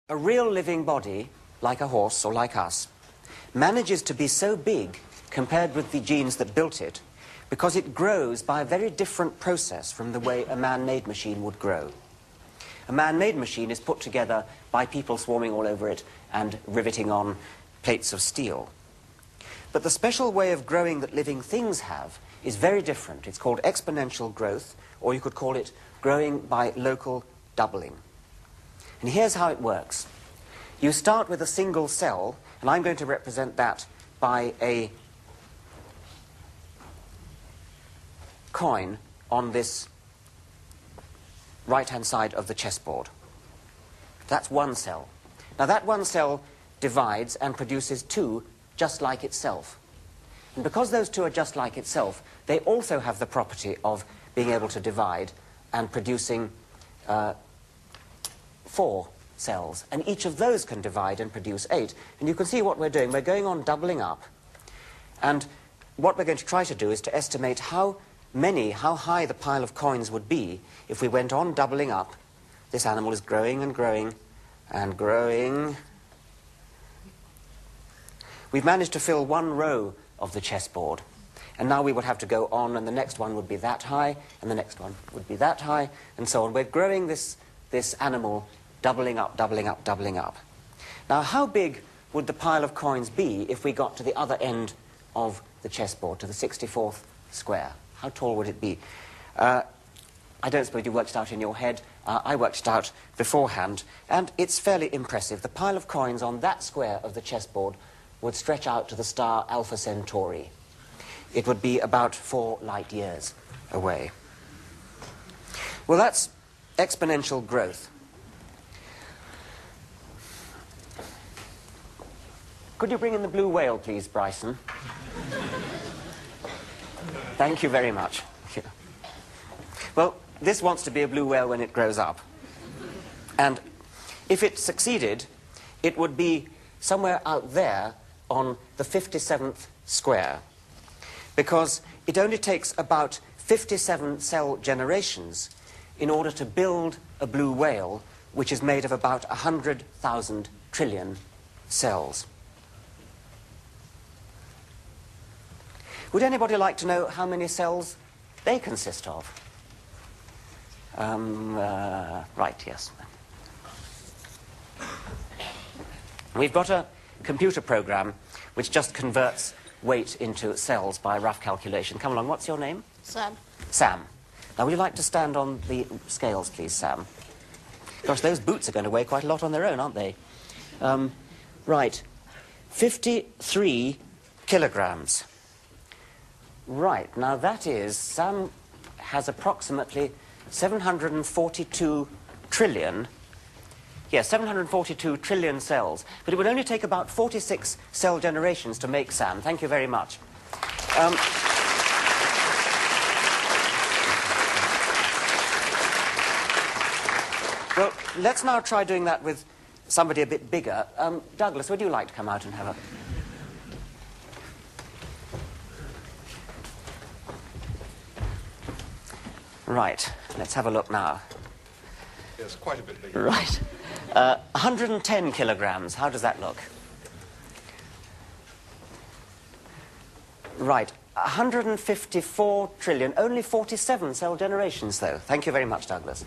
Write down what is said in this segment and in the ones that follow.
A real living body, like a horse or like us, manages to be so big compared with the genes that built it because it grows by a very different process from the way a man-made machine would grow. A man-made machine is put together by people swarming all over it and riveting on plates of steel. But the special way of growing that living things have is very different. It's called exponential growth, or you could call it growing by local doubling. And here's how it works. You start with a single cell, and I'm going to represent that by a coin on this right-hand side of the chessboard. That's one cell. Now that one cell divides and produces two just like itself. And because those two are just like itself, they also have the property of being able to divide and producing 4 cells, and each of those can divide and produce 8. And you can see what we're doing. We're going on doubling up, and what we're going to try to do is to estimate how high the pile of coins would be if we went on doubling up. This animal is growing and growing and growing. We've managed to fill one row of the chessboard, and now we would have to go on, and the next one would be that high, and the next one would be that high, and so on. We're growing this animal doubling up, doubling up, doubling up. Now, how big would the pile of coins be if we got to the other end of the chessboard, to the 64th square? How tall would it be? I don't suppose you worked it out in your head. I worked it out beforehand, and it's fairly impressive. The pile of coins on that square of the chessboard would stretch out to the star Alpha Centauri. It would be about 4 light years away. Well, that's exponential growth. Could you bring in the blue whale, please, Bryson? Thank you very much. Well, this wants to be a blue whale when it grows up. And if it succeeded, it would be somewhere out there on the 57th square, because it only takes about 57 cell generations in order to build a blue whale, which is made of about 100,000 trillion cells. Would anybody like to know how many cells they consist of? Right, yes. We've got a computer program which just converts weight into cells by rough calculation. Come along, what's your name? Sam. Sam. Now, would you like to stand on the scales, please, Sam? Gosh, those boots are going to weigh quite a lot on their own, aren't they? Right. 53 kilograms. Right, now that is, Sam has approximately 742 trillion, yes, 742 trillion cells, but it would only take about 46 cell generations to make Sam. Thank you very much. Well, let's now try doing that with somebody a bit bigger. Douglas, would you like to come out and have a... Right, let's have a look now. Yes, quite a bit bigger. Right. 110 kilograms, how does that look? Right, 154 trillion, only 47 cell generations, though. Thank you very much, Douglas.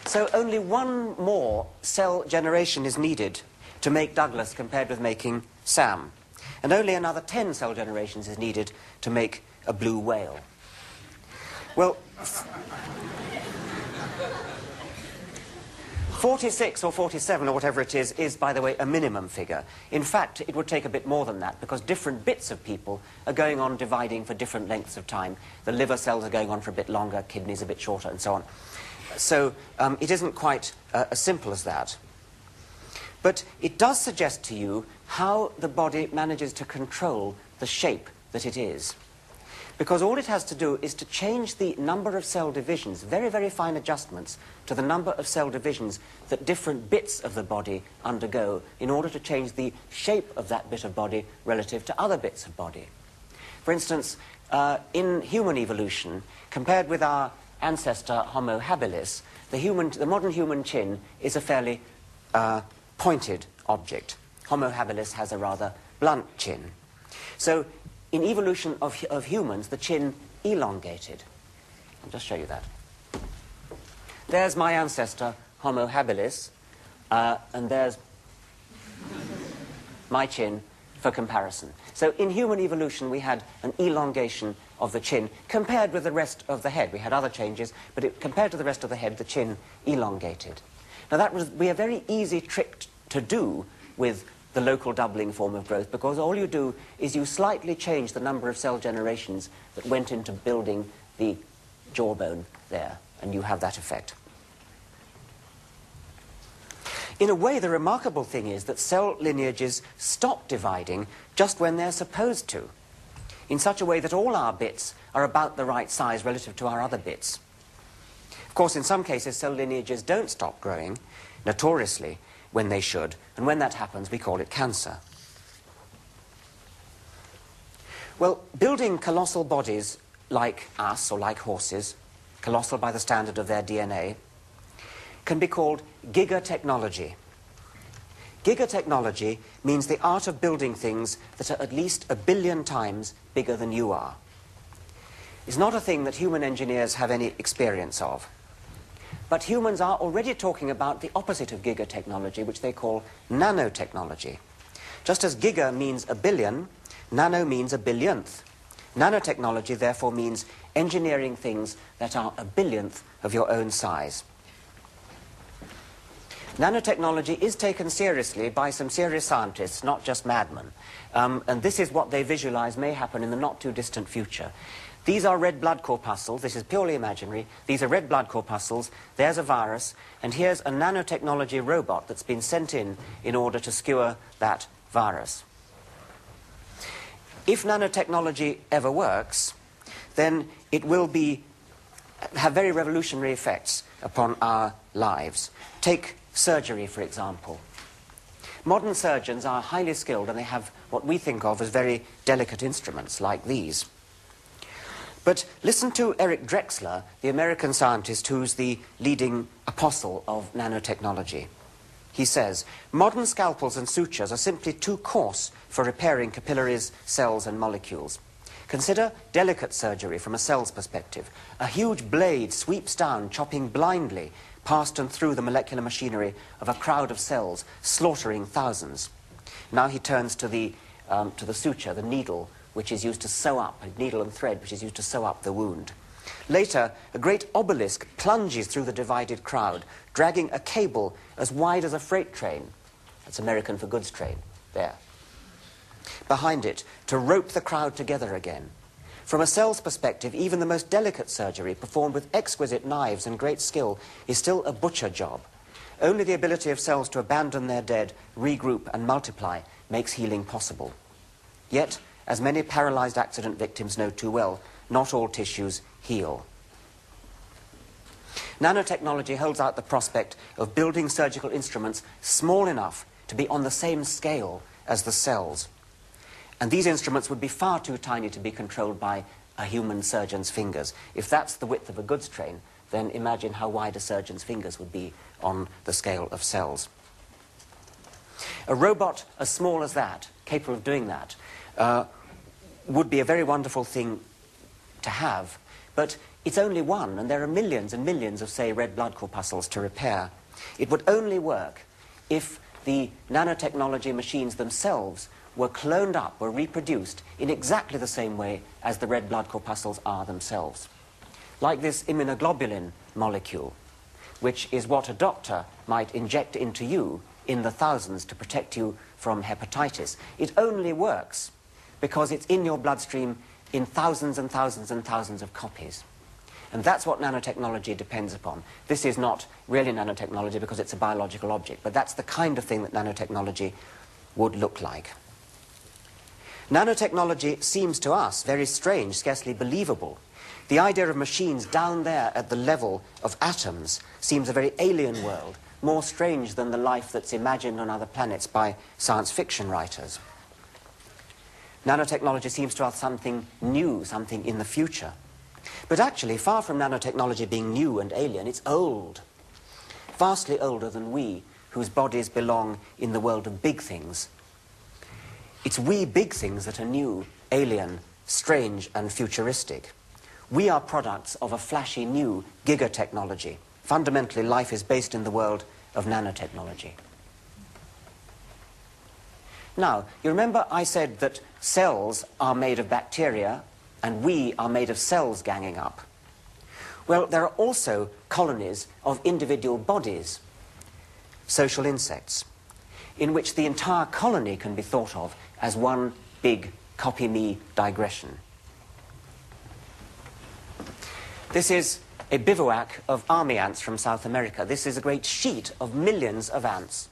So only one more cell generation is needed to make Douglas compared with making Sam. And only another 10 cell generations is needed to make a blue whale. Well, 46 or 47 or whatever it is, by the way, a minimum figure. In fact, it would take a bit more than that, because different bits of people are going on dividing for different lengths of time. The liver cells are going on for a bit longer, kidneys a bit shorter, and so on. So it isn't quite as simple as that. But it does suggest to you how the body manages to control the shape that it is. Because all it has to do is to change the number of cell divisions, very, very fine adjustments to the number of cell divisions that different bits of the body undergo in order to change the shape of that bit of body relative to other bits of body. For instance, in human evolution, compared with our ancestor Homo habilis, the modern human chin is a fairly pointed object. Homo habilis has a rather blunt chin. So in evolution of humans, the chin elongated. I'll just show you that. There's my ancestor, Homo habilis, and there's my chin for comparison. So in human evolution, we had an elongation of the chin compared with the rest of the head. We had other changes, but compared to the rest of the head, the chin elongated. Now that would be a very easy trick to do with the local doubling form of growth, because all you do is you slightly change the number of cell generations that went into building the jawbone there, and you have that effect. In a way, the remarkable thing is that cell lineages stop dividing just when they're supposed to, in such a way that all our bits are about the right size relative to our other bits. Of course, in some cases, cell lineages don't stop growing, notoriously, when they should, and when that happens, we call it cancer. Well, building colossal bodies like us, or like horses, colossal by the standard of their DNA, can be called gigatechnology. Gigatechnology means the art of building things that are at least 1 billion times bigger than you are. It's not a thing that human engineers have any experience of. But humans are already talking about the opposite of gigatechnology, which they call nanotechnology. Just as giga means 1 billion, nano means 1 billionth. Nanotechnology, therefore, means engineering things that are 1 billionth of your own size. Nanotechnology is taken seriously by some serious scientists, not just madmen. And this is what they visualize may happen in the not-too-distant future. These are red blood corpuscles. This is purely imaginary. These are red blood corpuscles. There's a virus. And here's a nanotechnology robot that's been sent in order to skewer that virus. If nanotechnology ever works, then it will have very revolutionary effects upon our lives. Take surgery, for example. Modern surgeons are highly skilled, and they have what we think of as very delicate instruments like these. But listen to Eric Drexler, the American scientist who's the leading apostle of nanotechnology. He says, modern scalpels and sutures are simply too coarse for repairing capillaries, cells, and molecules. Consider delicate surgery from a cell's perspective. A huge blade sweeps down, chopping blindly past and through the molecular machinery of a crowd of cells, slaughtering thousands. Now he turns to the suture, the needle, which is used to sew up, a needle and thread, which is used to sew up the wound. Later, a great obelisk plunges through the divided crowd, dragging a cable as wide as a freight train. That's American for goods train, there. Behind it, to rope the crowd together again. From a cell's perspective, even the most delicate surgery, performed with exquisite knives and great skill, is still a butcher job. Only the ability of cells to abandon their dead, regroup and multiply makes healing possible. Yet, as many paralyzed accident victims know too well, not all tissues heal. Nanotechnology holds out the prospect of building surgical instruments small enough to be on the same scale as the cells. And these instruments would be far too tiny to be controlled by a human surgeon's fingers. If that's the width of a goods train, then imagine how wide a surgeon's fingers would be on the scale of cells. A robot as small as that, capable of doing that, would be a very wonderful thing to have, but it's only one, and there are millions and millions of, say, red blood corpuscles to repair. It would only work if the nanotechnology machines themselves were cloned up, were reproduced in exactly the same way as the red blood corpuscles are themselves. Like this immunoglobulin molecule, which is what a doctor might inject into you in the thousands to protect you from hepatitis. It only works because it's in your bloodstream in thousands and thousands and thousands of copies. And that's what nanotechnology depends upon. This is not really nanotechnology because it's a biological object, but that's the kind of thing that nanotechnology would look like. Nanotechnology seems to us very strange, scarcely believable. The idea of machines down there at the level of atoms seems a very alien world, more strange than the life that's imagined on other planets by science fiction writers. Nanotechnology seems to us something new, something in the future. But actually, far from nanotechnology being new and alien, it's old. Vastly older than we, whose bodies belong in the world of big things. It's we big things that are new, alien, strange, and futuristic. We are products of a flashy new gigatechnology. Fundamentally, life is based in the world of nanotechnology. Now, you remember I said that cells are made of bacteria and we are made of cells ganging up. Well, there are also colonies of individual bodies, social insects, in which the entire colony can be thought of as one big copy-me digression. This is a bivouac of army ants from South America. This is a great sheet of millions of ants.